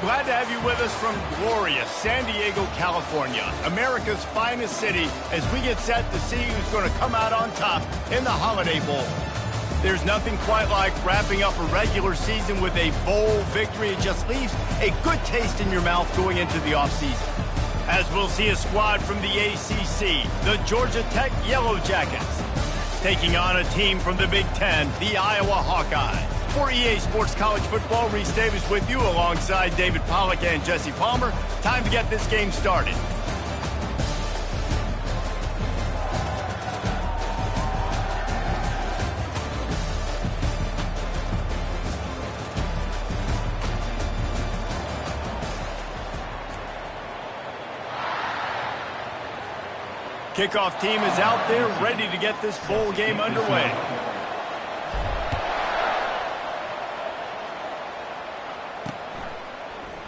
Glad to have you with us from glorious San Diego, California, America's finest city, as we get set to see who's going to come out on top in the Holiday Bowl. There's nothing quite like wrapping up a regular season with a bowl victory. It just leaves a good taste in your mouth going into the offseason. As we'll see a squad from the ACC, the Georgia Tech Yellow Jackets, taking on a team from the Big Ten, the Iowa Hawkeyes. For EA Sports College Football, Reese Davis with you alongside David Pollack and Jesse Palmer. Time to get this game started. Kickoff team is out there ready to get this bowl game underway.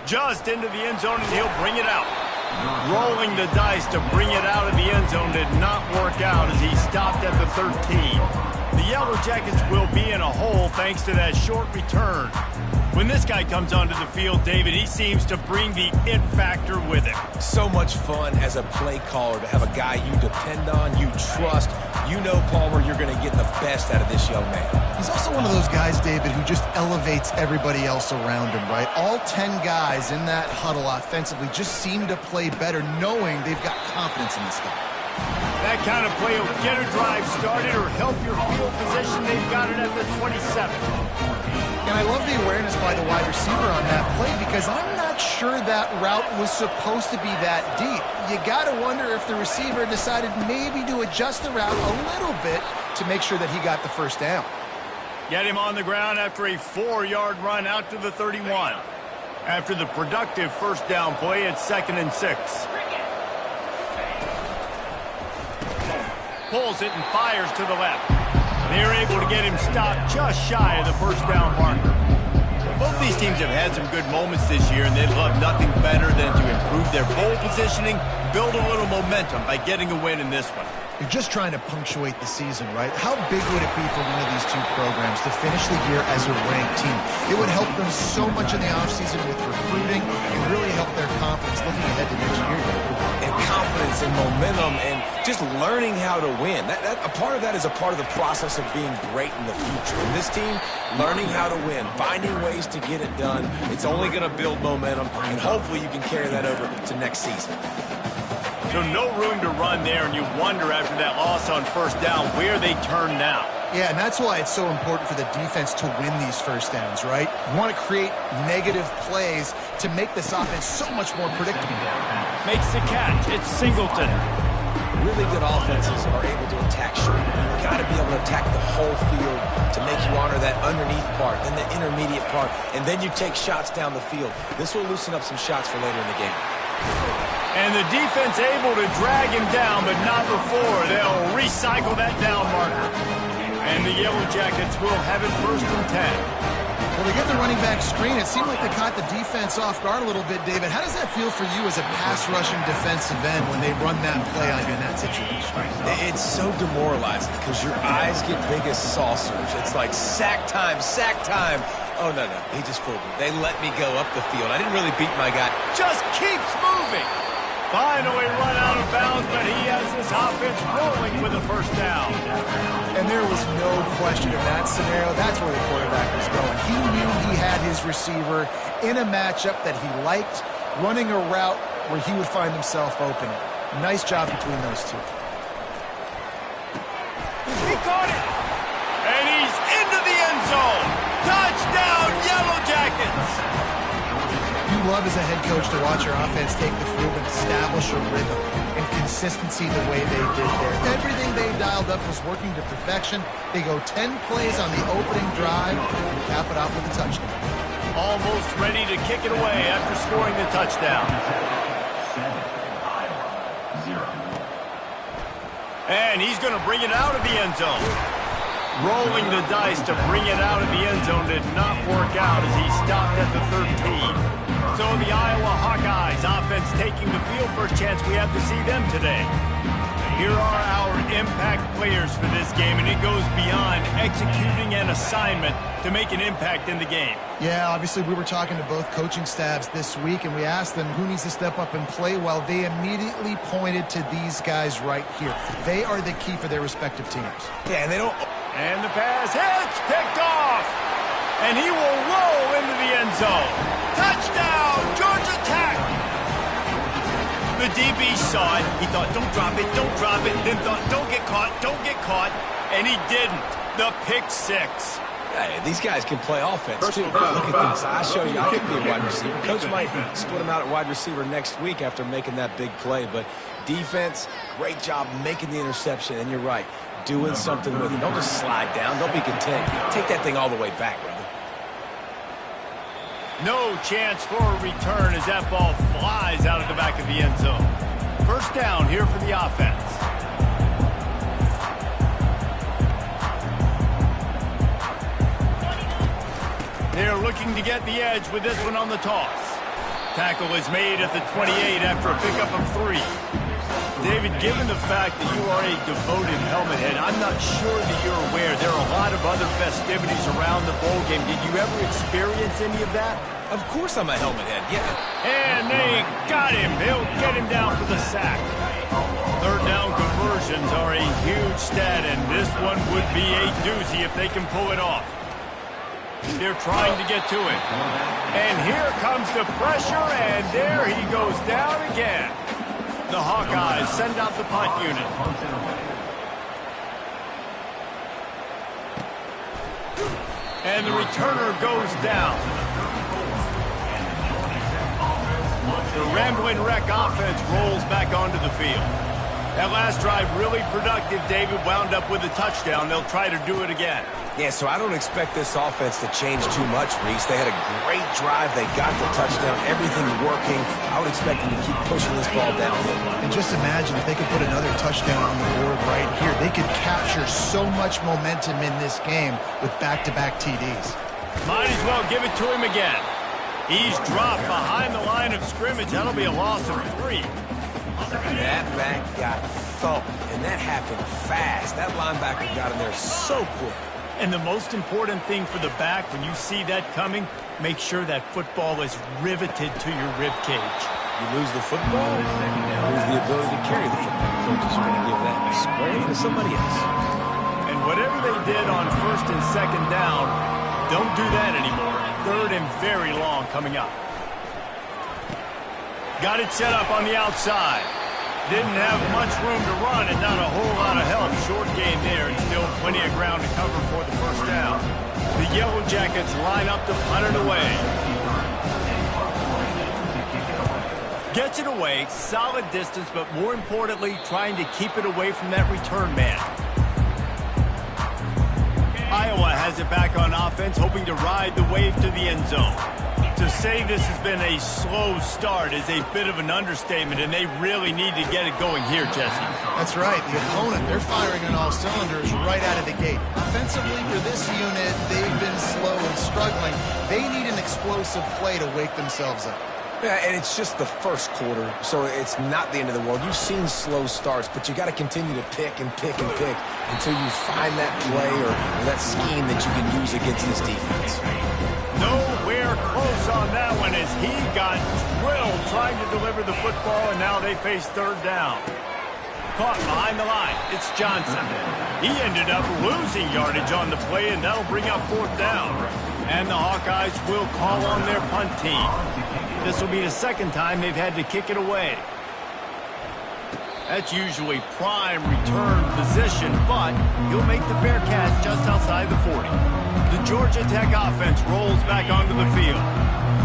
Just into the end zone, and he'll bring it out. Rolling the dice to bring it out of the end zone did not work out as he stopped at the 13. The Yellow Jackets will be in a hole thanks to that short return. When this guy comes onto the field, David, he seems to bring the it factor with him. So much fun as a play caller to have a guy you depend on, you trust. You know, Palmer, you're going to get the best out of this young man. He's also one of those guys, David, who just elevates everybody else around him, right? All 10 guys in that huddle offensively just seem to play better knowing they've got confidence in this guy. That kind of play will get a drive started or help your field position. They've got it at the 27. And I love the awareness by the wide receiver on that play because I'm not sure that route was supposed to be that deep. You got to wonder if the receiver decided maybe to adjust the route a little bit to make sure that he got the first down. Get him on the ground after a 4-yard run out to the 31. After the productive first down play, it's 2nd and 6. Pulls it and fires to the left. They're able to get him stopped just shy of the first down marker. Both these teams have had some good moments this year, and they'd love nothing better than to improve their bowl positioning, build a little momentum by getting a win in this one. You're just trying to punctuate the season, right? How big would it be for one of these two programs to finish the year as a ranked team? It would help them so much in the offseason with recruiting and really help their confidence looking ahead to next year. And confidence and momentum and just learning how to win. A part of that is a part of the process of being great in the future. And this team, learning how to win, finding ways to get it done, it's only going to build momentum, and hopefully you can carry that over to next season. So no room to run there, and you wonder after that loss on first down where they turn now. Yeah, and that's why it's so important for the defense to win these first downs, right? You want to create negative plays to make this offense so much more predictable. Makes the catch. It's Singleton. Really good offenses are able to attack short. You've got to be able to attack the whole field to make you honor that underneath part, then the intermediate part, and then you take shots down the field. This will loosen up some shots for later in the game. And the defense able to drag him down, but not before. They'll recycle that down marker. And the Yellow Jackets will have it 1st and 10. Well, they get the running back screen. It seemed like they caught the defense off guard a little bit, David. How does that feel for you as a pass-rushing defensive end when they run that play on you in that situation? It's so demoralizing because your eyes get big as saucers. It's like sack time, sack time. Oh, no, he just fooled me. They let me go up the field. I didn't really beat my guy. Just keeps moving. Finally run out of bounds, but he has his offense rolling with a first down. And there was no question in that scenario. That's where the quarterback was going. He knew he had his receiver in a matchup that he liked, running a route where he would find himself open. Nice job between those two. He caught it. And he's into the end zone. Touchdown, Yellow Jackets. You love as a head coach to watch your offense take the field and establish a rhythm and consistency the way they did there. Everything they dialed up was working to perfection. They go 10 plays on the opening drive and cap it off with a touchdown. Almost ready to kick it away after scoring the touchdown. And he's going to bring it out of the end zone. Rolling the dice to bring it out of the end zone did not work out as he stopped at the 13. So the Iowa Hawkeyes offense taking the field for a chance we have to see them today. Here are our impact players for this game, and it goes beyond executing an assignment to make an impact in the game. Yeah, obviously we were talking to both coaching staffs this week, and we asked them who needs to step up and play well. They immediately pointed to these guys right here. They are the key for their respective teams. Yeah, and they don't... And the pass hits, picked off, and he will roll into the end zone. Touchdown, Georgia Tech! The DB saw it. He thought, don't drop it, don't drop it. Then thought, don't get caught, and he didn't. The pick six. Hey, these guys can play offense, too. Look at this. I show you, I could be a wide receiver. Coach might split him out at wide receiver next week after making that big play. But defense, great job making the interception. And you're right, doing something with it. Don't just slide down. Don't be content. Take that thing all the way back, brother. No chance for a return as that ball flies out of the back of the end zone. First down here for the offense. They're looking to get the edge with this one on the toss. Tackle is made at the 28 after a pickup of 3. David, given the fact that you are a devoted helmet head, I'm not sure that you're aware there are a lot of other festivities around the bowl game. Did you ever experience any of that? Of course I'm a helmet head, yeah. And they got him. They'll get him down for the sack. Third down conversions are a huge stat, and this one would be a doozy if they can pull it off. They're trying to get to it. And here comes the pressure, and there he goes down again. The Hawkeyes send out the punt unit. And the returner goes down. The Rambling Wreck offense rolls back onto the field. That last drive really productive. David wound up with a touchdown. They'll try to do it again. Yeah, so I don't expect this offense to change too much, Reese. They had a great drive. They got the touchdown. Everything's working. I would expect them to keep pushing this ball downhill. And just imagine if they could put another touchdown on the board right here. They could capture so much momentum in this game with back-to-back TDs. Might as well give it to him again. He's dropped behind the line of scrimmage. That'll be a loss of 3. That back got thumped, and that happened fast. That linebacker got in there so quick. And the most important thing for the back, when you see that coming, make sure that football is riveted to your rib cage. You lose the football, you lose the ability to carry the football. Coaches are going to give that squarely to somebody else. And whatever they did on first and second down, don't do that anymore. Third and very long coming up. Got it set up on the outside. Didn't have much room to run and not a whole lot of help. Short gain there and still plenty of ground to cover for the first down. The Yellow Jackets line up to punt it away. Gets it away, solid distance, but more importantly, trying to keep it away from that return man. Iowa has it back on offense, hoping to ride the wave to the end zone. To say this has been a slow start is a bit of an understatement, and they really need to get it going here, Jesse. That's right. The opponent, they're firing on all cylinders right out of the gate. Offensively, for this unit, they've been slow and struggling. They need an explosive play to wake themselves up. Yeah, and it's just the first quarter, so it's not the end of the world. You've seen slow starts, but you got to continue to pick and pick and pick until you find that play or that scheme that you can use against this defense. Nowhere close on that one as he got drilled trying to deliver the football, and now they face third down. Caught behind the line. It's Johnson. He ended up losing yardage on the play, and that'll bring up fourth down. And the Hawkeyes will call on their punt team. This will be the second time they've had to kick it away. That's usually prime return position, but he'll make the fair catch just outside the 40. The Georgia Tech offense rolls back onto the field.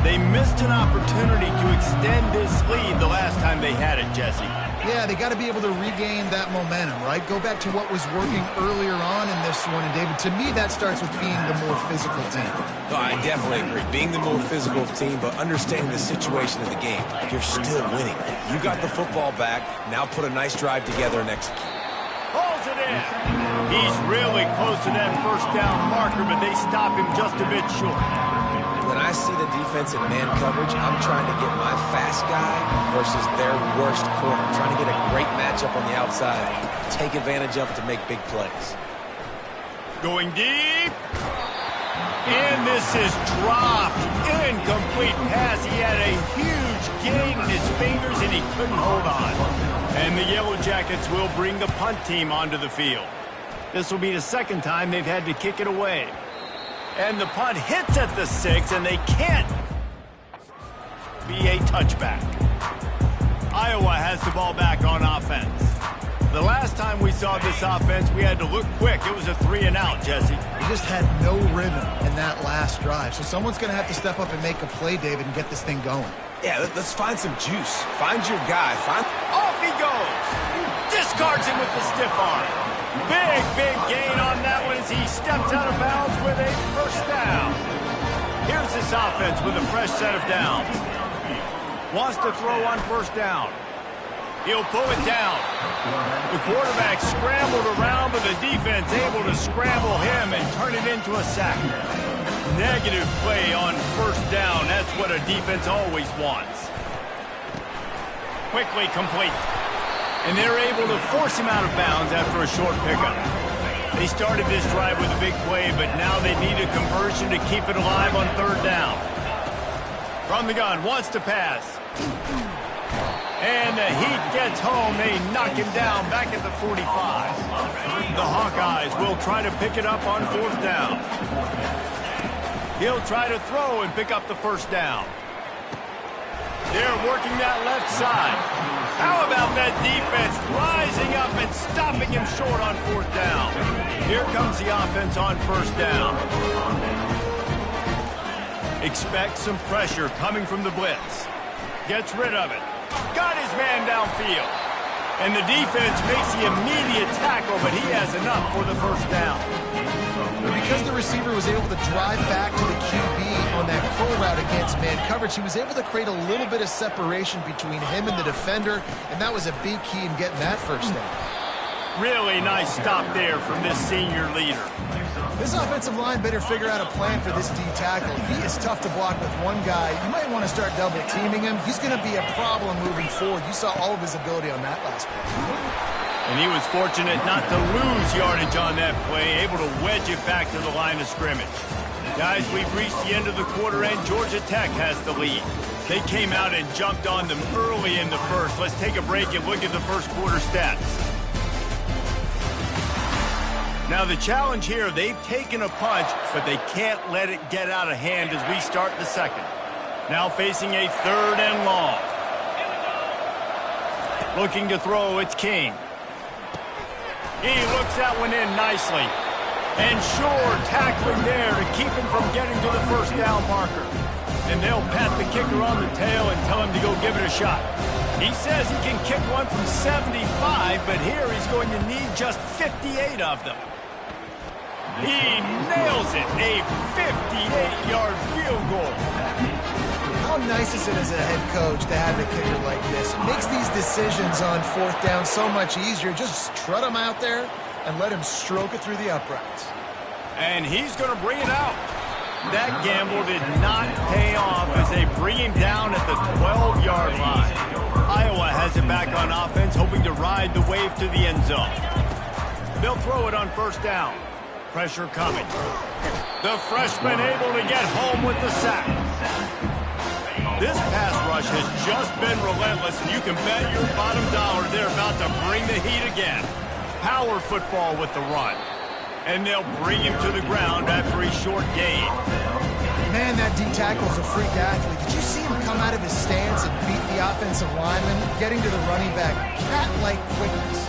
They missed an opportunity to extend this lead the last time they had it, Jesse. Yeah, they got to be able to regain that momentum, right? Go back to what was working earlier on in this one. And, David, to me, that starts with being the more physical team. Oh, I definitely agree. Being the more physical team, but understanding the situation of the game. You're still winning. You got the football back. Now put a nice drive together and execute. Hauls it in. He's really close to that first down marker, but they stop him just a bit short. When I see the defense in man coverage, I'm trying to get my fast fast guy versus their worst corner, trying to get a great matchup on the outside, take advantage of it to make big plays. Going deep. And this is dropped. Incomplete pass. He had a huge gain in his fingers, and he couldn't hold on. And the Yellow Jackets will bring the punt team onto the field. This will be the second time they've had to kick it away. And the punt hits at the 6, and they can't be a touchback. Iowa has the ball back on offense. The last time we saw this offense, we had to look quick. It was a 3-and-out, Jesse. They just had no rhythm in that last drive. So someone's going to have to step up and make a play, David, and get this thing going. Yeah, let's find some juice. Find your guy. Off he goes. Discards him with the stiff arm. Big gain on that one as he steps out of bounds with a first down. Here's this offense with a fresh set of downs. Wants to throw on first down. He'll pull it down. The quarterback scrambled around, but the defense able to scramble him and turn it into a sack. Negative play on first down. That's what a defense always wants. Quickly complete. And they're able to force him out of bounds after a short pickup. They started this drive with a big play, but now they need a conversion to keep it alive on third down. From the gun, wants to pass. And the Heat gets home. They knock him down back at the 45. The Hawkeyes will try to pick it up on fourth down. He'll try to throw and pick up the first down. They're working that left side. How about that defense rising up and stopping him short on fourth down? Here comes the offense on first down. Expect some pressure coming from the blitz. Gets rid of it. Got his man downfield. And the defense makes the immediate tackle, but he has enough for the first down. Because the receiver was able to drive back to the QB on that curl route against man coverage, he was able to create a little bit of separation between him and the defender, and that was a big key in getting that first down. Really nice stop there from this senior leader. This offensive line better figure out a plan for this D tackle. He is tough to block with one guy. You might want to start double teaming him. He's going to be a problem moving forward. You saw all of his ability on that last play. And he was fortunate not to lose yardage on that play, able to wedge it back to the line of scrimmage. Guys, we've reached the end of the quarter, and Georgia Tech has the lead. They came out and jumped on them early in the first. Let's take a break and look at the first quarter stats. Now the challenge here, they've taken a punch, but they can't let it get out of hand as we start the second. Now facing a third and long. Looking to throw, it's King. He looks that one in nicely. And Shore tackling there to keep him from getting to the first down marker. And they'll pat the kicker on the tail and tell him to go give it a shot. He says he can kick one from 75, but here he's going to need just 58 of them. He nails it, a 58-yard field goal. How nice is it as a head coach to have a kicker like this? It makes these decisions on fourth down so much easier. Just trot him out there and let him stroke it through the uprights. And he's going to bring it out. That gamble did not pay off as they bring him down at the 12-yard line. Iowa has it back on offense, hoping to ride the wave to the end zone. They'll throw it on first down. Pressure coming. The freshman able to get home with the sack. This pass rush has just been relentless, and you can bet your bottom dollar they're about to bring the heat again. Power football with the run. And they'll bring him to the ground after a short gain. Man, that D tackle is a freak athlete. Did you see him come out of his stance and beat the offensive lineman, getting to the running back? Cat-like quickness.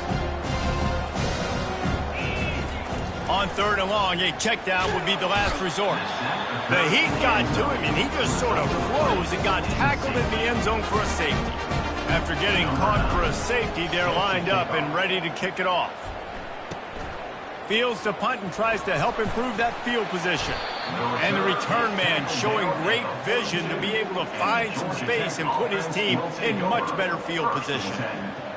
On third and long, a check down would be the last resort. The Heat got to him, and he just sort of froze and got tackled in the end zone for a safety. After getting caught for a safety, they're lined up and ready to kick it off. Fields to punt and tries to help improve that field position. And the return man showing great vision to be able to find some space and put his team in much better field position.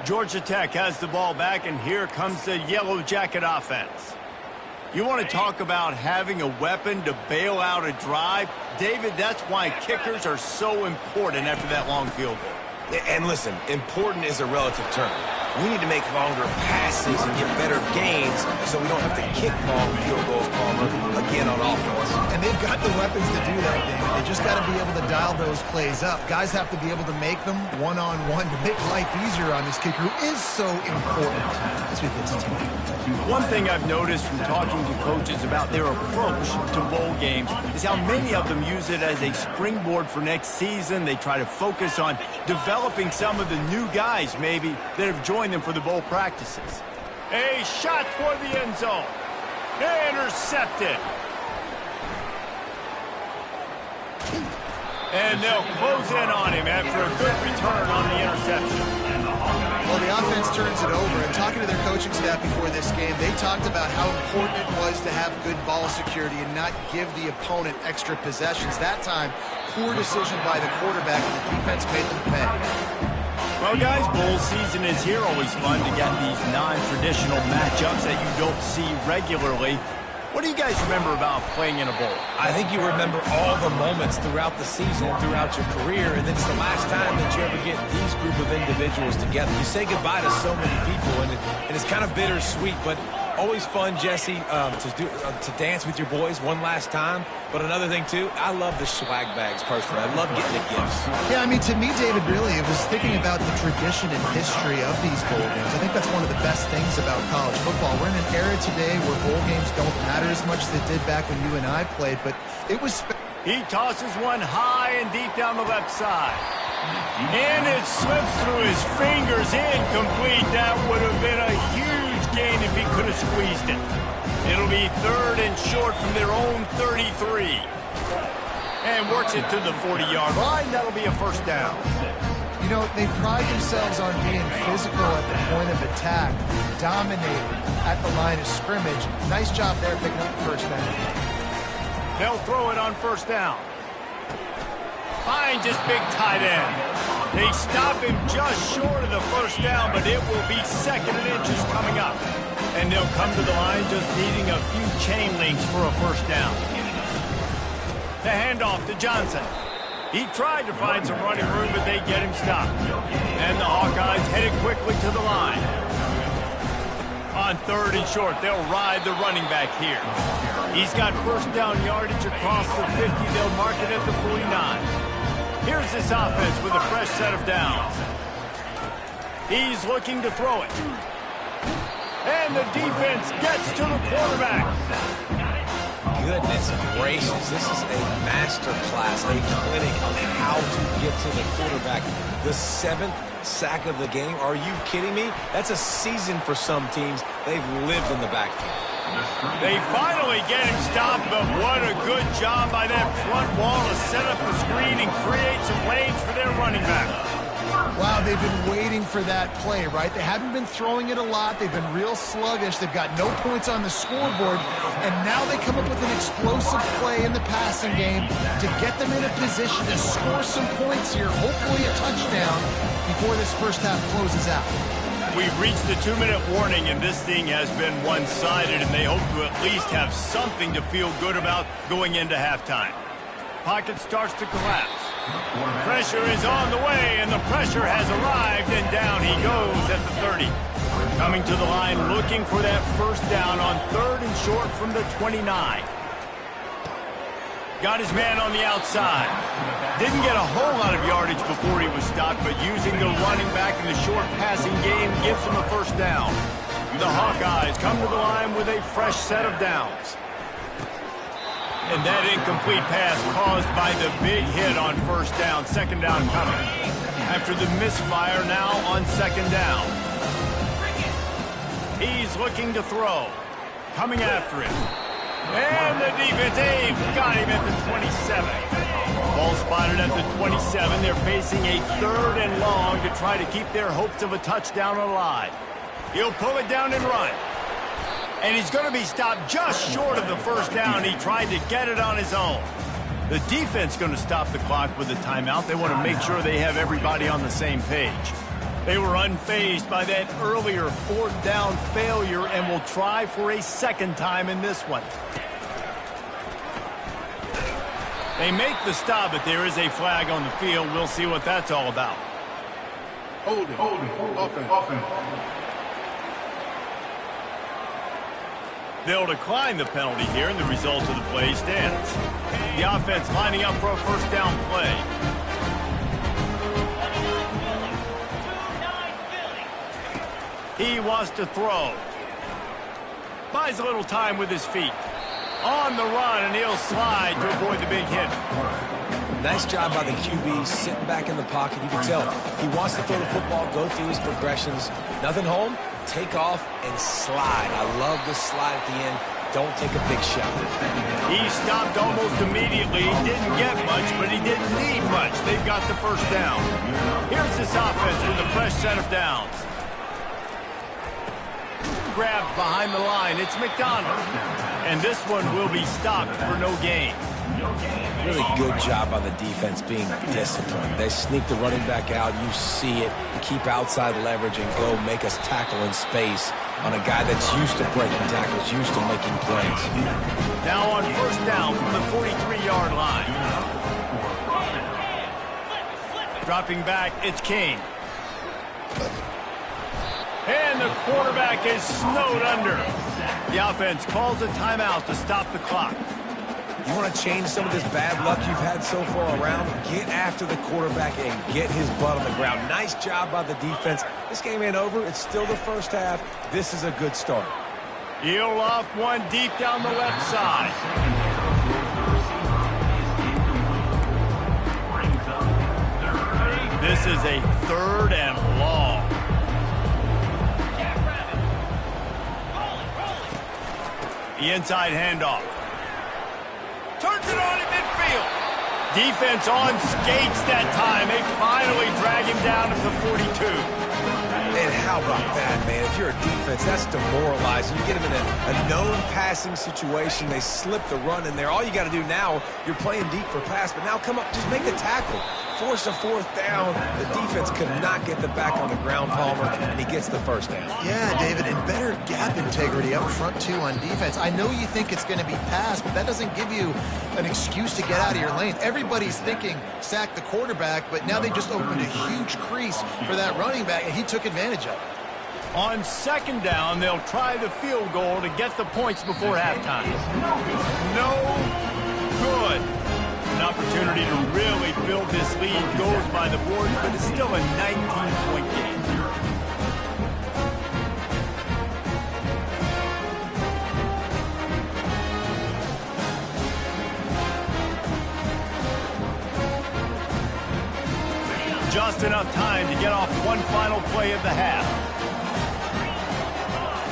Georgia Tech has the ball back, and here comes the Yellow Jacket offense. You want to talk about having a weapon to bail out a drive? David, that's why kickers are so important after that long field goal. And listen, important is a relative term. We need to make longer passes and get better gains so we don't have to kick long field goals, Palmer, again on offense. And they've got the weapons to do that, David. They just got to be able to dial those plays up. Guys have to be able to make them one-on-one to make life easier on this kicker, who is so important to this team. One thing I've noticed from talking to coaches about their approach to bowl games is how many of them use it as a springboard for next season. They try to focus on developing some of the new guys, maybe, that have joined them for the bowl practices. A shot toward the end zone. Intercepted. And they'll close in on him after a good return on the interception. Well, the offense turns it over, and talking to their coaching staff before this game, they talked about how important it was to have good ball security and not give the opponent extra possessions. That time, poor decision by the quarterback, and the defense made them pay. Well, guys, bowl season is here. Always fun to get these non-traditional matchups that you don't see regularly. What do you guys remember about playing in a bowl? I think you remember all the moments throughout the season and throughout your career, and then it's the last time that you ever get these group of individuals together. You say goodbye to so many people, and it's kind of bittersweet, but always fun, Jesse, to dance with your boys one last time. But another thing, too, I love the swag bags, personally. I love getting the gifts. Yeah, I mean, to me, David, really, it was thinking about the tradition and history of these bowl games. I think that's one of the best things about college football. We're in an era today where bowl games don't matter as much as they did back when you and I played, but it was... He tosses one high and deep down the left side. And it slips through his fingers, incomplete. That would have been a huge gain if he could have squeezed it. It'll be 3rd and short from their own 33. And works it to the 40-yard line. That'll be a first down. You know, they pride themselves on being physical at the point of attack, dominating at the line of scrimmage. Nice job there picking up the first down. They'll throw it on first down. Finds his big tight end. They stop him just short of the first down, but it will be 2nd and inches coming up. And they'll come to the line just needing a few chain links for a first down. The handoff to Johnson. He tried to find some running room, but they get him stopped. And the Hawkeyes headed quickly to the line. On 3rd and short, they'll ride the running back here. He's got first down yardage across the 50. They'll mark it at the 49. Here's this offense with a fresh set of downs. He's looking to throw it. And the defense gets to the quarterback. Goodness gracious, this is a master class, a clinic on how to get to the quarterback. The 7th sack of the game. Are you kidding me? That's a season for some teams. They've lived in the backfield. They finally get him stopped, but what a good job by that front wall to set up the screen and create some lanes for their running back. Wow, they've been waiting for that play, right? They haven't been throwing it a lot. They've been real sluggish. They've got no points on the scoreboard. And now they come up with an explosive play in the passing game to get them in a position to score some points here, hopefully a touchdown, before this first half closes out. We've reached the 2-minute warning, and this thing has been one-sided, and they hope to at least have something to feel good about going into halftime. Pocket starts to collapse. Pressure is on the way, and the pressure has arrived, and down he goes at the 30. Coming to the line, looking for that first down on 3rd and short from the 29. Got his man on the outside. Didn't get a whole lot of yardage before he was stopped, but using the running back in the short passing game gives him a first down. The Hawkeyes come to the line with a fresh set of downs. And that incomplete pass caused by the big hit on first down. 2nd down coming. After the misfire, now on 2nd down. He's looking to throw. Coming after him. And the defense, they've got him at the 27. Ball spotted at the 27. They're facing a 3rd and long to try to keep their hopes of a touchdown alive. He'll pull it down and run. And he's going to be stopped just short of the first down. He tried to get it on his own. The defense going to stop the clock with a timeout. They want to make sure they have everybody on the same page. They were unfazed by that earlier 4th down failure and will try for a 2nd time in this one. They make the stop, but there is a flag on the field. We'll see what that's all about. Holding. Offense. They'll decline the penalty here, and the result of the play stands. The offense lining up for a first down play. He wants to throw. Buys a little time with his feet. On the run, and he'll slide to avoid the big hit. Nice job by the QB, sitting back in the pocket. You can tell he wants to throw the football, go through his progressions. Nothing home, take off, and slide. I love this slide at the end. Don't take a big shot. He stopped almost immediately. He didn't get much, but he didn't need much. They've got the first down. Here's this offense with a fresh set of downs. Grabbed behind the line. It's McDonald. And this one will be stopped for no gain. Really good job by the defense being disciplined. They sneak the running back out. You see it. Keep outside leverage and go make us tackle in space on a guy that's used to breaking tackles, used to making plays. Now on first down from the 43-yard line. Dropping back, it's King. And the quarterback is snowed under. The offense calls a timeout to stop the clock. You want to change some of this bad luck you've had so far around? Get after the quarterback and get his butt on the ground. Nice job by the defense. This game ain't over. It's still the first half. This is a good start. He'll off one deep down the left side. This is a 3rd and long. The inside handoff. Turns it on in midfield. Defense on skates that time. They finally drag him down to the 42. And how about that, man? If you're a defense, that's demoralizing. You get them in a known passing situation. They slip the run in there. All you got to do now, you're playing deep for pass, but now come up, just make the tackle. Force a 4th down. The defense could not get the back on the ground, Palmer, and he gets the first down. Yeah, David, and better gap integrity up front, too, on defense. I know you think it's going to be pass, but that doesn't give you an excuse to get out of your lane. Everybody's thinking sack the quarterback, but now they just opened a huge crease for that running back, and he took advantage of it. On second down, they'll try the field goal to get the points before halftime. No good. An opportunity to really build this lead goes by the boards, but it's still a 19-point game. Just enough time to get off one final play of the half.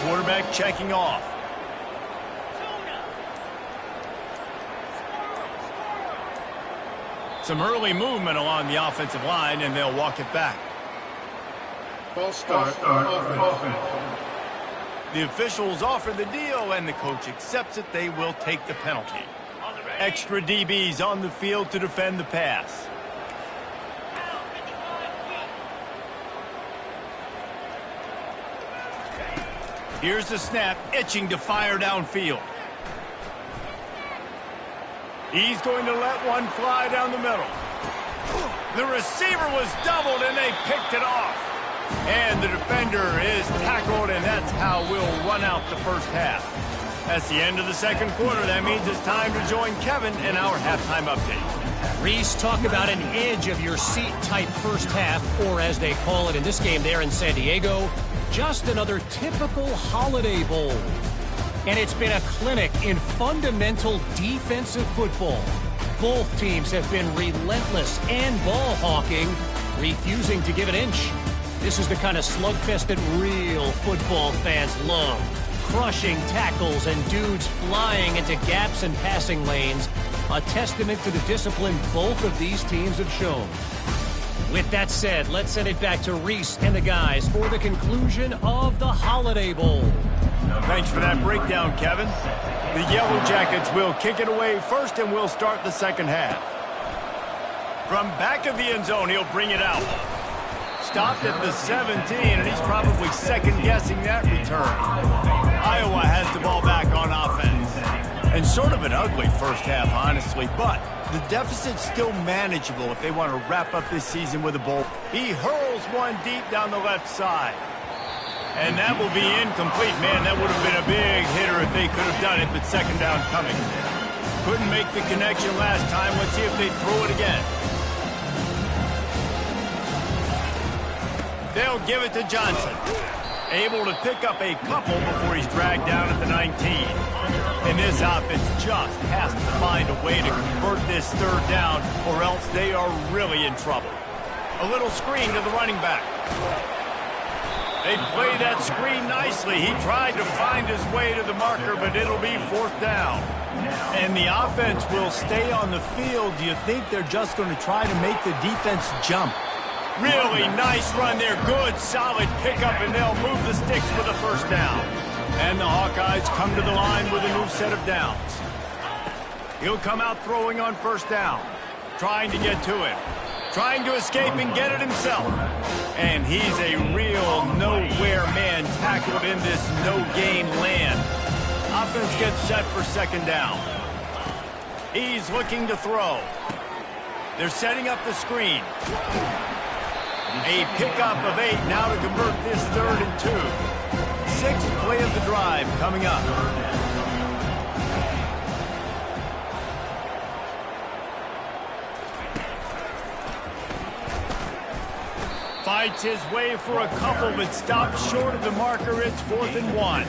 Quarterback checking off. Some early movement along the offensive line, and they'll walk it back. False start. Offense. The officials offer the deal, and the coach accepts it. They will take the penalty. Extra DBs on the field to defend the pass. Here's the snap, itching to fire downfield. He's going to let one fly down the middle. The receiver was doubled, and they picked it off. And the defender is tackled, and that's how we'll run out the first half. That's the end of the second quarter. That means it's time to join Kevin in our halftime update. Reese, talk about an edge-of-your-seat type first half, or as they call it in this game there in San Diego, just another typical Holiday Bowl. And it's been a clinic in fundamental defensive football. Both teams have been relentless and ball hawking, refusing to give an inch. This is the kind of slugfest that real football fans love. Crushing tackles and dudes flying into gaps and passing lanes. A testament to the discipline both of these teams have shown. With that said, let's send it back to Reese and the guys for the conclusion of the Holiday Bowl. Thanks for that breakdown, Kevin. The Yellow Jackets will kick it away first, and we'll start the second half. From back of the end zone, he'll bring it out. Stopped at the 17, and he's probably second-guessing that return. Iowa has the ball back on offense. And sort of an ugly first half, honestly, but The deficit's still manageable if they want to wrap up this season with a bowl. He hurls one deep down the left side. And that will be incomplete. Man, that would have been a big hitter if they could have done it, but second down coming. Couldn't make the connection last time. Let's see if they throw it again. They'll give it to Johnson. Able to pick up a couple before he's dragged down at the 19. And this offense just has to find a way to convert this third down, or else they are really in trouble. A little screen to the running back. They play that screen nicely. He tried to find his way to the marker, but it'll be fourth down. And the offense will stay on the field. Do you think they're just going to try to make the defense jump? Really nice run there. Good, solid pickup, and they'll move the sticks for the first down. And the Hawkeyes come to the line with a new set of downs. He'll come out throwing on first down, trying to get to it, trying to escape and get it himself. And he's a real nowhere man tackled in this no-gain land. Offense gets set for second down. He's looking to throw. They're setting up the screen. A pickup of 8 now to convert this 3rd and 2. 6th play of the drive coming up. Fights his way for a couple, but stops short of the marker. It's 4th and 1.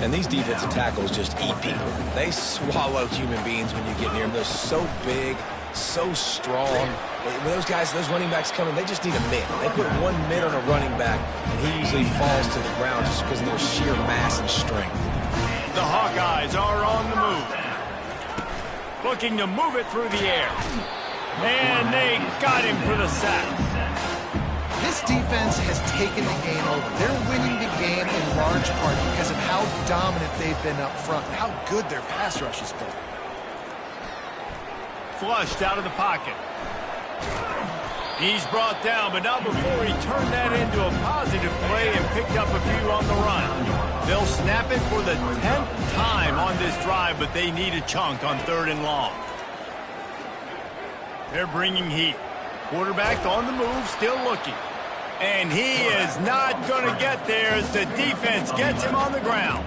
And these defensive tackles just eat people. They swallow human beings when you get near them. They're so big, so strong. When those guys, those running backs come in, they just need a mid. They put one mid on a running back, and he usually falls to the ground just because of their sheer mass and strength. The Hawkeyes are on the move. Looking to move it through the air. And they got him for the sack. This defense has taken the game over. They're winning the game in large part because of how dominant they've been up front, how good their pass rush has been. Flushed out of the pocket. He's brought down, but not before he turned that into a positive play and picked up a few on the run. They'll snap it for the 10th time on this drive, but they need a chunk on 3rd and long. They're bringing heat. Quarterback on the move, still looking. And he is not going to get there as the defense gets him on the ground.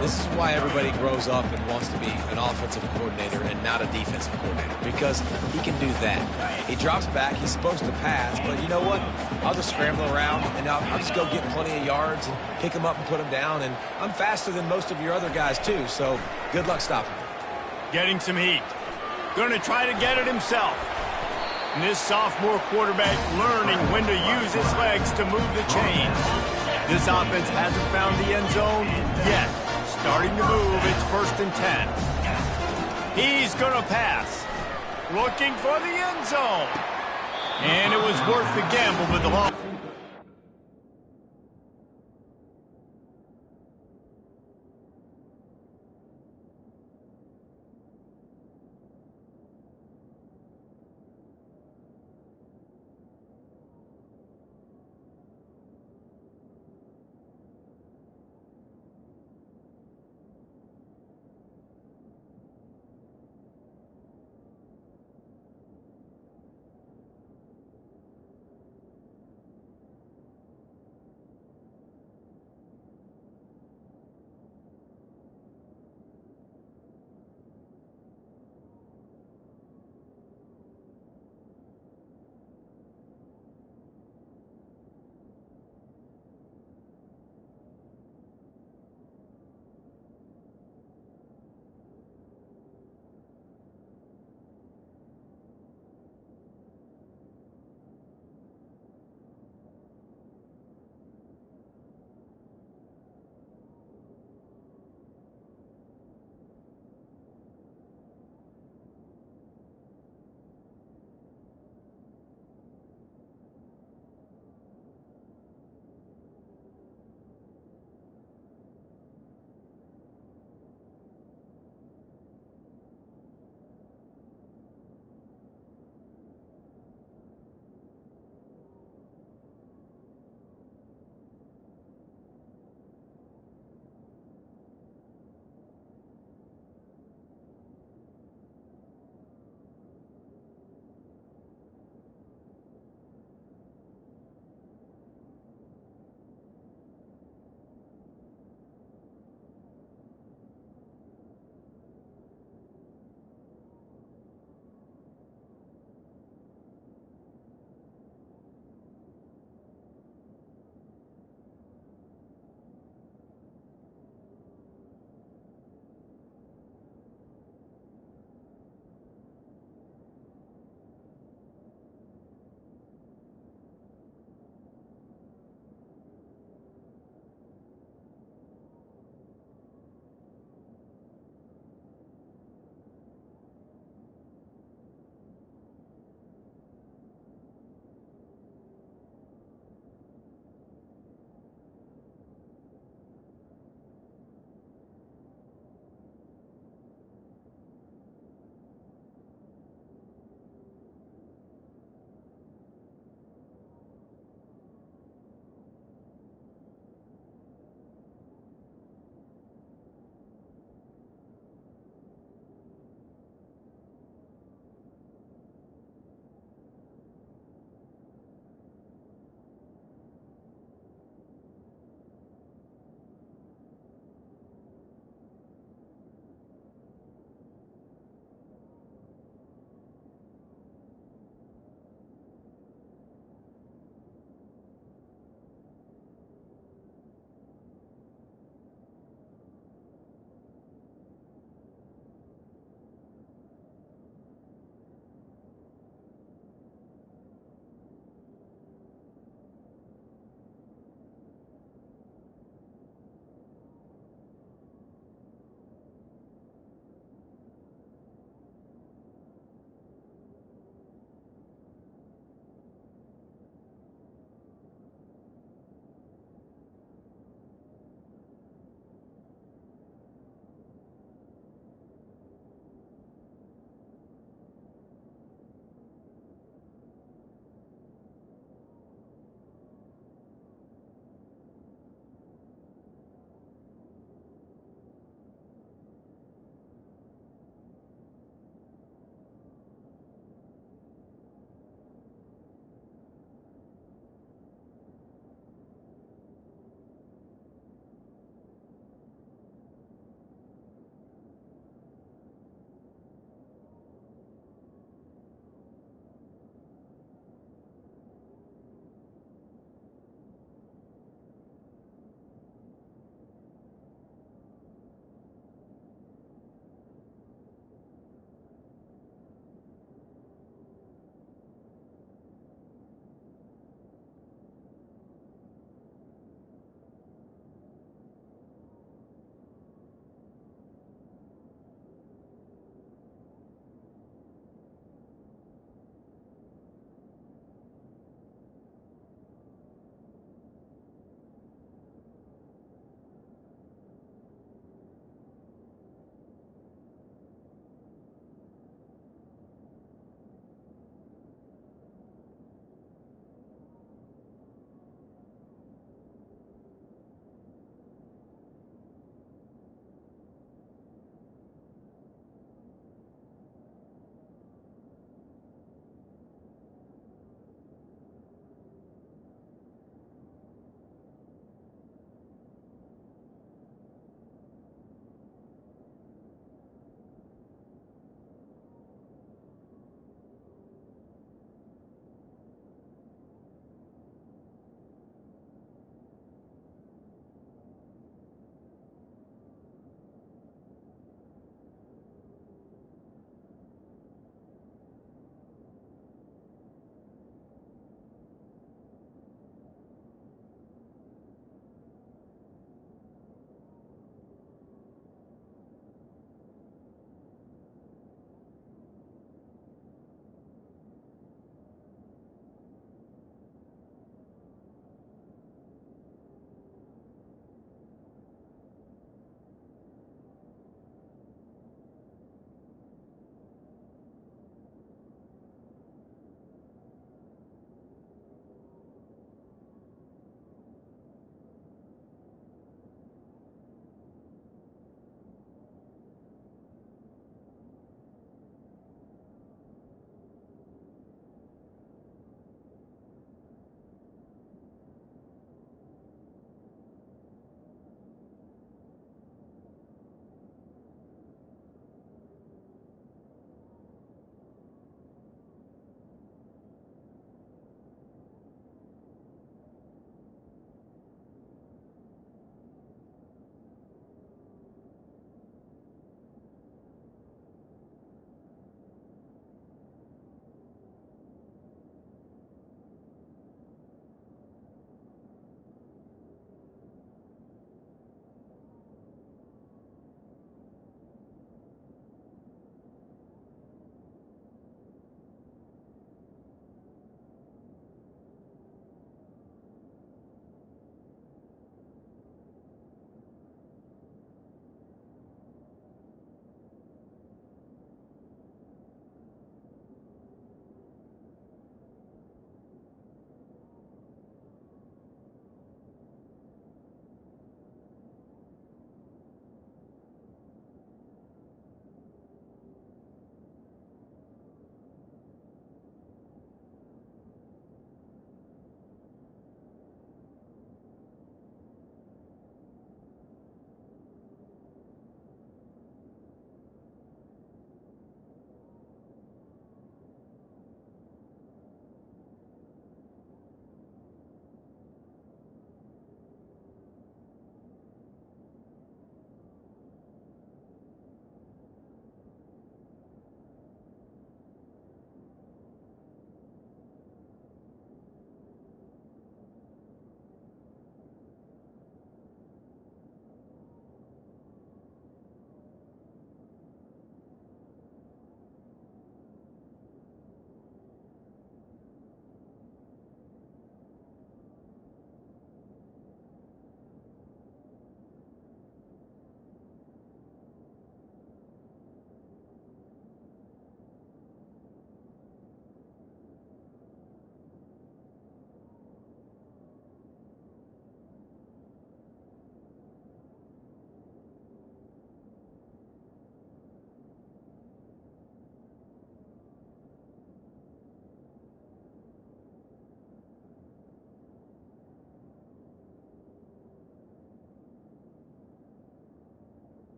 This is why everybody grows up and wants to be an offensive coordinator and not a defensive coordinator, because he can do that. He drops back, he's supposed to pass, but you know what? I'll just scramble around, and I'll just go get plenty of yards and pick him up and put him down, and I'm faster than most of your other guys too, so good luck stopping him. Getting some heat. Going to try to get it himself. And this sophomore quarterback learning when to use his legs to move the chains. This offense hasn't found the end zone yet. Starting to move, it's 1st and 10. He's going to pass. Looking for the end zone. And it was worth the gamble with the ball.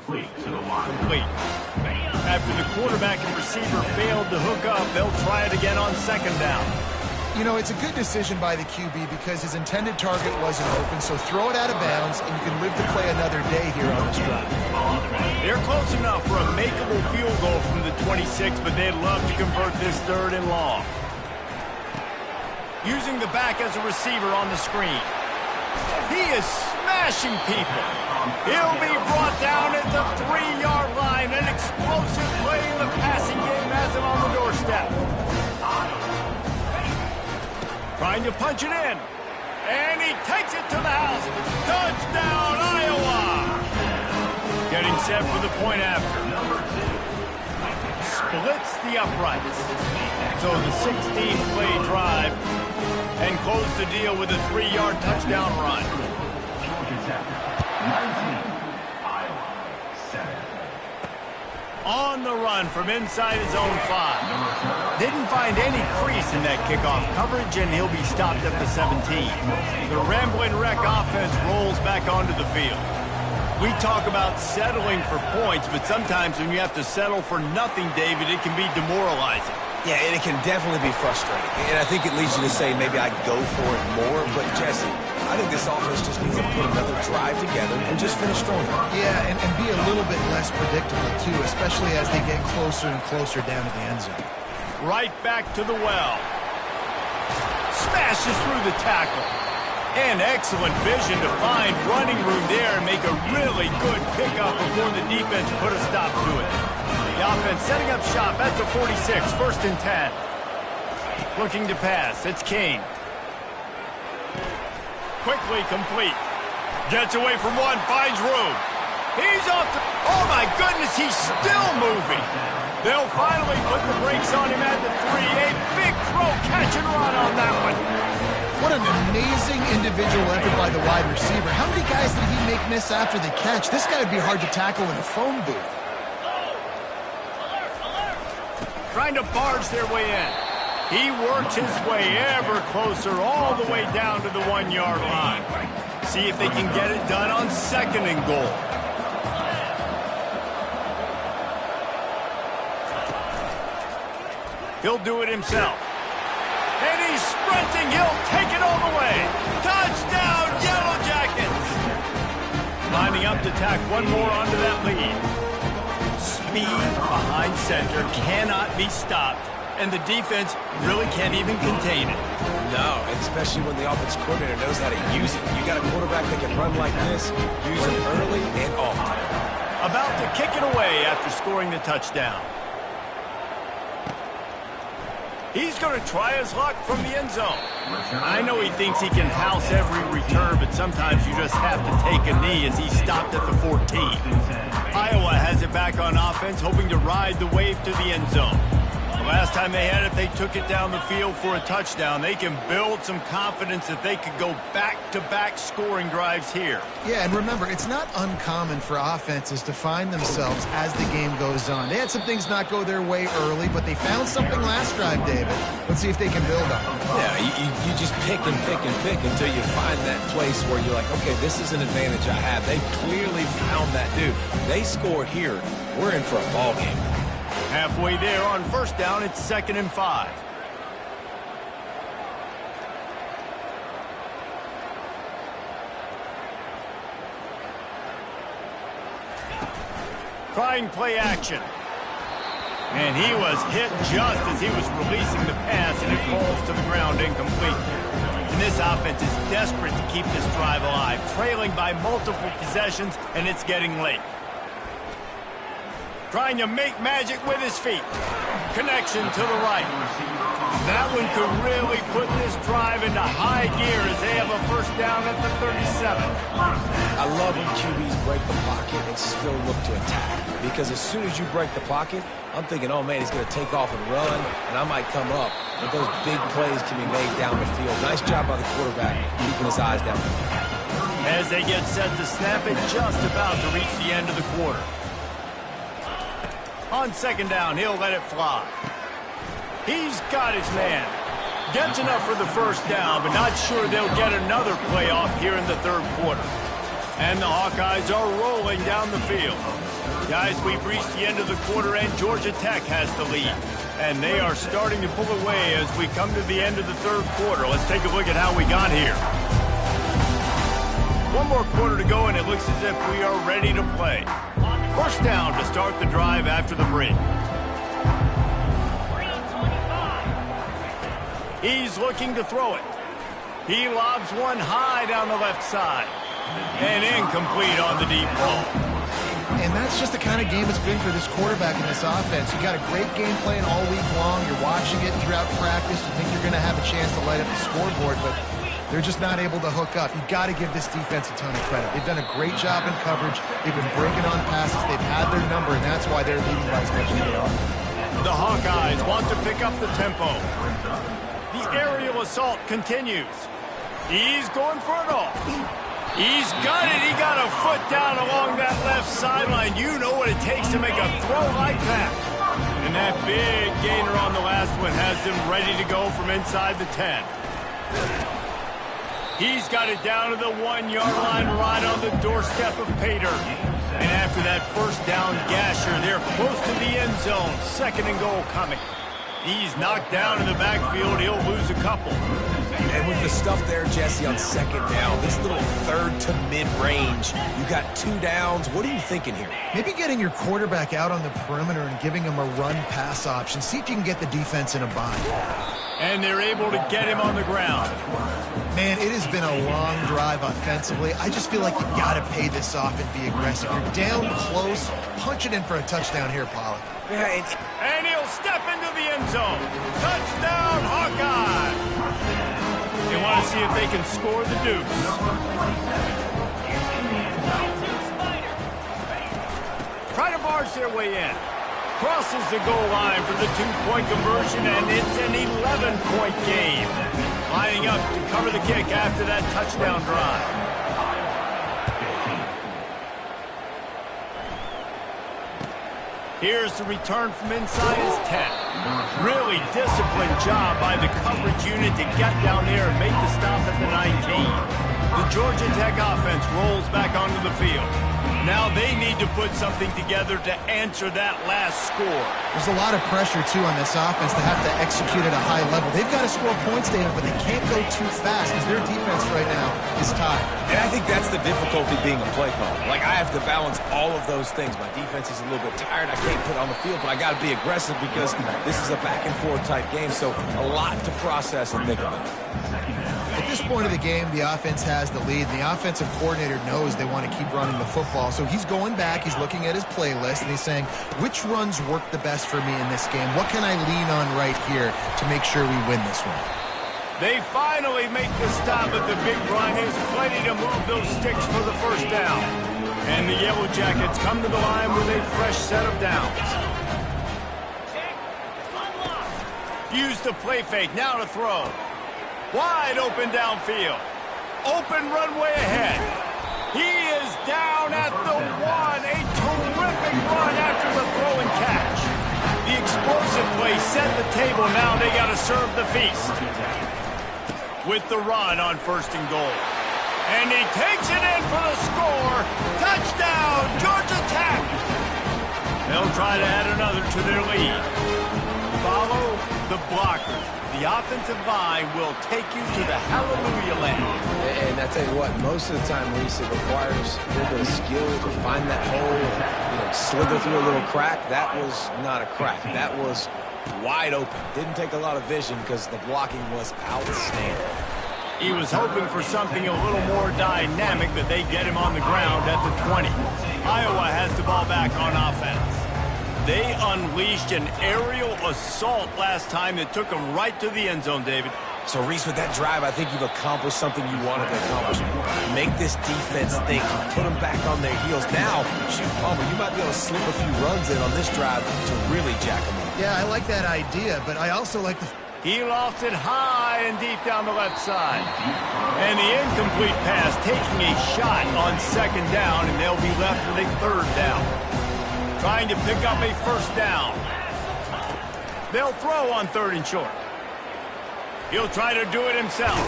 Complete. After the quarterback and receiver failed to hook up, they'll try it again on second down. You know, it's a good decision by the QB because his intended target wasn't open, so throw it out of bounds, and you can live to play another day here on this drive. They're close enough for a makeable field goal from the 26, but they'd love to convert this 3rd and long. Using the back as a receiver on the screen. He is smashing people. He'll be brought down at the 3-yard line. An explosive play in the passing game has him on the doorstep. Trying to punch it in. And he takes it to the house. Touchdown, Iowa! Getting set for the point after. Splits the uprights. So the 16-play drive. And close the deal with a 3-yard touchdown run. On the run from inside his own 5. Didn't find any crease in that kickoff coverage, and he'll be stopped at the 17. The Ramblin' Wreck offense rolls back onto the field. We talk about settling for points, but sometimes when you have to settle for nothing, David, it can be demoralizing. Yeah, and it can definitely be frustrating. And I think it leads you to say maybe I'd go for it more. But, Jesse, I think this offense just needs to put another drive together and just finish strong. Yeah, and be a little bit less predictable, too, especially as they get closer and closer down to the end zone. Right back to the well. Smashes through the tackle. And excellent vision to find running room there and make a really good pickup before the defense put a stop to it. The offense setting up shop at the 46, 1st and 10. Looking to pass, it's King. Quickly complete. Gets away from one, finds room. He's off the... Oh my goodness, he's still moving. They'll finally put the brakes on him at the 3. A big throw, catch and run on that one. What an amazing individual effort by the wide receiver. How many guys did he make miss after the catch? This guy would be hard to tackle in a phone booth. Trying to barge their way in. He works his way ever closer all the way down to the 1-yard line. See if they can get it done on 2nd and goal. He'll do it himself. And he's sprinting. He'll take it all the way. Touchdown, Yellow Jackets! Lining up to tack one more onto that lead. Speed behind center cannot be stopped, and the defense really can't even contain it. No, and especially when the offensive coordinator knows how to use it. You got a quarterback that can run like this, use it early and often. About to kick it away after scoring the touchdown. He's going to try his luck from the end zone. I know he thinks he can house every return, but sometimes you just have to take a knee as he stopped at the 14. Iowa has it back on offense, hoping to ride the wave to the end zone. The last time they had it, they took it down the field for a touchdown. They can build some confidence that they could go back-to-back scoring drives here. Yeah, and remember, it's not uncommon for offenses to find themselves as the game goes on. They had some things not go their way early, but they found something last drive, David. Let's see if they can build on it. Yeah, you just pick and pick and pick until you find that place where you're like, okay, this is an advantage I have. They clearly found that dude. They score here. We're in for a ball game. Halfway there on 1st down, it's 2nd and 5. Trying play action. And he was hit just as he was releasing the pass, and it falls to the ground incomplete. And this offense is desperate to keep this drive alive, trailing by multiple possessions, and it's getting late. Trying to make magic with his feet. Connection to the right. That one could really put this drive into high gear as they have a 1st down at the 37. I love when QBs break the pocket and still look to attack. Because as soon as you break the pocket, I'm thinking, oh man, he's going to take off and run, and I might come up. But those big plays can be made down the field. Nice job by the quarterback, keeping his eyes down the field. As they get set to snap it, just about to reach the end of the quarter. On 2nd down, he'll let it fly. He's got his man. Gets enough for the 1st down, but not sure they'll get another play off here in the 3rd quarter. And the Hawkeyes are rolling down the field. Guys, we've reached the end of the quarter, and Georgia Tech has the lead. And they are starting to pull away as we come to the end of the third quarter. Let's take a look at how we got here. One more quarter to go, and it looks as if we are ready to play. First down to start the drive after the break. He's looking to throw it. He lobs one high down the left side. And incomplete on the deep ball. And that's just the kind of game it's been for this quarterback in this offense. You got a great game plan all week long. You're watching it throughout practice. You think you're going to have a chance to light up the scoreboard, but they're just not able to hook up. You got to give this defense a ton of credit. They've done a great job in coverage. They've been breaking on passes. They've had their number, and that's why they're leading by as much as they are. The Hawkeyes want to pick up the tempo. The aerial assault continues. He's going for it all. He's got it. He got a foot down along that left sideline. You know what it takes to make a throw like that. And that big gainer on the last one has him ready to go from inside the 10. He's got it down to the 1-yard line right on the doorstep of Pater. And after that first down gasher, they're close to the end zone. Second and goal coming. He's knocked down in the backfield. He'll lose a couple. And with the stuff there, Jesse, on second down, this little third to mid-range, you got 2 downs. What are you thinking here? Maybe getting your quarterback out on the perimeter and giving him a run-pass option. See if you can get the defense in a bind. And they're able to get him on the ground. Man, it has been a long drive offensively. I just feel like you got to pay this off and be aggressive. You're down close. Punch it in for a touchdown here, Pollard. Yeah, and he'll step into the end zone. Touchdown, Hawkeye! They want to see if they can score the deuce. Try to barge their way in. Crosses the goal line for the 2-point conversion, and it's an 11-point game. Lining up to cover the kick after that touchdown drive. Here's the return from inside his 10. Really disciplined job by the coverage unit to get down there and make the stop at the 19. The Georgia Tech offense rolls back onto the field. Now they need to put something together to answer that last score. There's a lot of pressure, too, on this offense to have to execute at a high level. They've got to score points, David, but they can't go too fast because their defense right now is tired. And I think that's the difficulty being a play caller. Like, I have to balance all of those things. My defense is a little bit tired. I can't put it on the field, but I got to be aggressive because this is a back-and-forth type game, so a lot to process and think about. At this point of the game, the offense has the lead. The offensive coordinator knows they want to keep running the football. So he's going back, he's looking at his playlist, and he's saying, which runs work the best for me in this game? What can I lean on right here to make sure we win this one? They finally make the stop at the big run. There's plenty to move those sticks for the first down. And the Yellow Jackets come to the line with a fresh set of downs. Use the play fake, now to throw. Wide open downfield. Open runway ahead. He is down at the 1. A terrific run after the throw and catch. The explosive play set the table. Now they got to serve the feast. With the run on first and goal. And he takes it in for the score. Touchdown, Georgia Tech. They'll try to add another to their lead. Follow the blockers. The offensive line will take you to the hallelujah land. And I tell you what, most of the time, Reese, it requires a little bit of skill to find that hole and slither through a little crack. That was not a crack. That was wide open. Didn't take a lot of vision because the blocking was outstanding. He was hoping for something a little more dynamic, but they get him on the ground at the 20. Iowa has the ball back on offense. They unleashed an aerial assault last time that took them right to the end zone, David. So, Reese, with that drive, I think you've accomplished something you wanted to accomplish. Make this defense think. Put them back on their heels. Now, shoot, Palmer, you might be able to slip a few runs in on this drive to really jack them up. Yeah, I like that idea, but I also like the... He lofted high and deep down the left side. And the incomplete pass taking a shot on second down, and they'll be left with a third down. Trying to pick up a first down. They'll throw on third and short. He'll try to do it himself.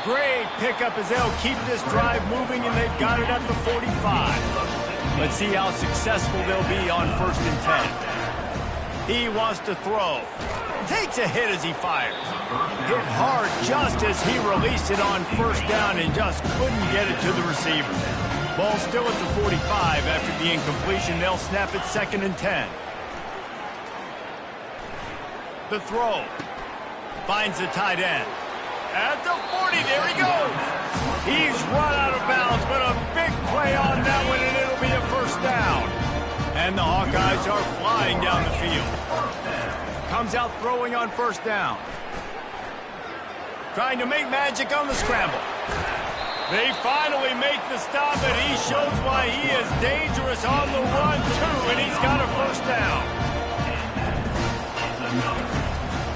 Great pickup as they'll keep this drive moving, and they've got it at the 45. Let's see how successful they'll be on 1st and 10. He wants to throw. Takes a hit as he fires. Hit hard just as he released it on 1st down and just couldn't get it to the receiver. Ball still at the 45 after the incompletion. They'll snap it 2nd and 10. The throw. Finds the tight end. At the 40, there he goes. He's run out of bounds, but a big play on that one, and it'll be a 1st down. And the Hawkeyes are flying down the field. Comes out throwing on 1st down. Trying to make magic on the scramble. They finally make the stop, and he shows why he is dangerous on the run, too, and he's got a 1st down.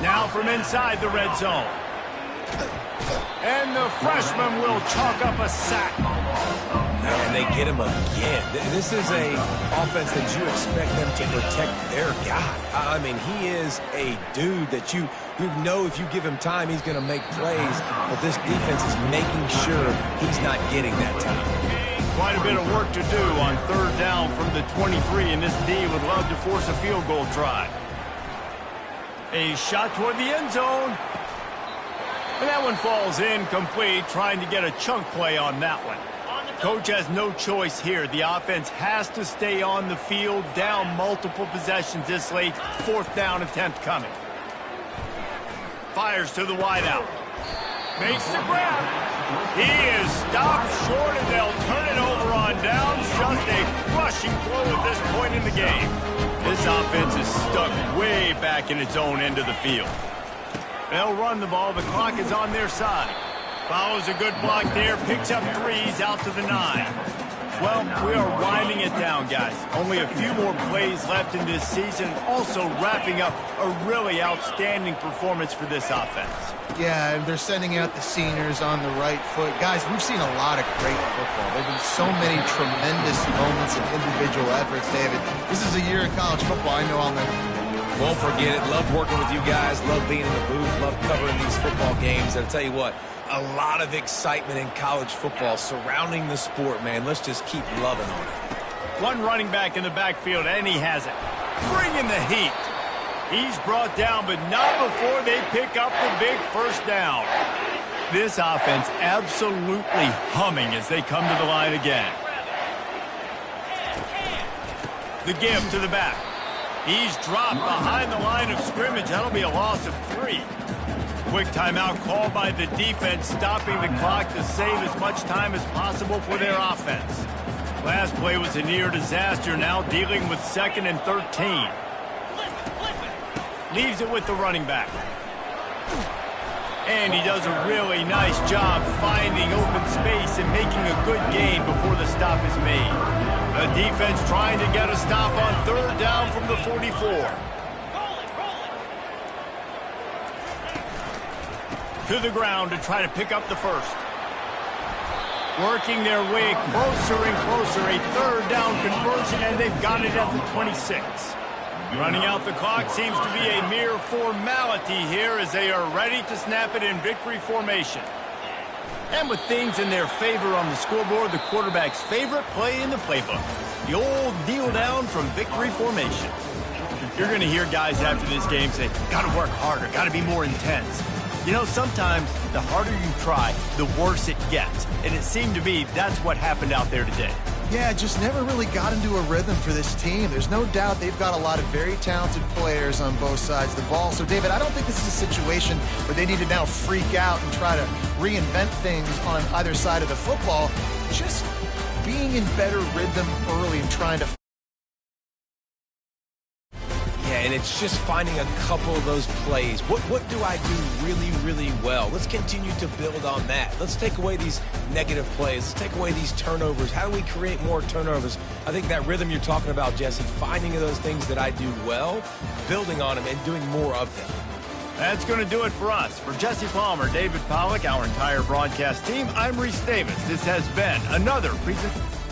Now from inside the red zone. And the freshman will chalk up a sack. And they get him again. This is a offense that you expect them to protect their guy. I mean, he is a dude that you know if you give him time, he's going to make plays. But this defense is making sure he's not getting that time. Quite a bit of work to do on 3rd down from the 23, and this D would love to force a field goal try. A shot toward the end zone. And that one falls incomplete, trying to get a chunk play on that one. Coach has no choice here. The offense has to stay on the field, down multiple possessions this late. 4th down attempt coming. Fires to the wideout. Makes the grab. He is stopped short, and they'll turn it over on downs. Just a rushing blow at this point in the game. This offense is stuck way back in its own end of the field. They'll run the ball. The clock is on their side. Follows a good block there. Picks up 3s out to the 9. Well, we are winding it down, guys. Only a few more plays left in this season. Also wrapping up a really outstanding performance for this offense. Yeah, and they're sending out the seniors on the right foot. Guys, we've seen a lot of great football. There have been so many tremendous moments and individual efforts, David. This is a year in college football I know I'll never forget. Won't forget it. Love working with you guys. Love being in the booth. Love covering these football games. And I'll tell you what, a lot of excitement in college football surrounding the sport, man. Let's just keep loving on it. One running back in the backfield, and he has it. Bringing the heat. He's brought down, but not before they pick up the big 1st down. This offense absolutely humming as they come to the line again. The give to the back. He's dropped behind the line of scrimmage. That'll be a loss of 3. Quick timeout called by the defense, stopping the clock to save as much time as possible for their offense. Last play was a near disaster, now dealing with 2nd and 13. Leaves it with the running back. And he does a really nice job finding open space and making a good gain before the stop is made. The defense trying to get a stop on 3rd down from the 44. To the ground to try to pick up the 1st. Working their way closer and closer. A 3rd down conversion, and they've got it at the 26. Running out the clock seems to be a mere formality here as they are ready to snap it in victory formation. And with things in their favor on the scoreboard, the quarterback's favorite play in the playbook, the old kneel down from victory formation. You're going to hear guys after this game say, got to work harder, got to be more intense. You know, sometimes the harder you try, the worse it gets. And it seemed to me that's what happened out there today. Yeah, just never really got into a rhythm for this team. There's no doubt they've got a lot of very talented players on both sides of the ball. So, David, I don't think this is a situation where they need to now freak out and try to reinvent things on either side of the football. Just being in better rhythm early and trying to... And it's just finding a couple of those plays. What do I do really, really well? Let's continue to build on that. Let's take away these negative plays. Let's take away these turnovers. How do we create more turnovers? I think that rhythm you're talking about, Jesse, finding those things that I do well, building on them, and doing more of them. That's going to do it for us. For Jesse Palmer, David Pollack, our entire broadcast team, I'm Reese Davis. This has been another presentation.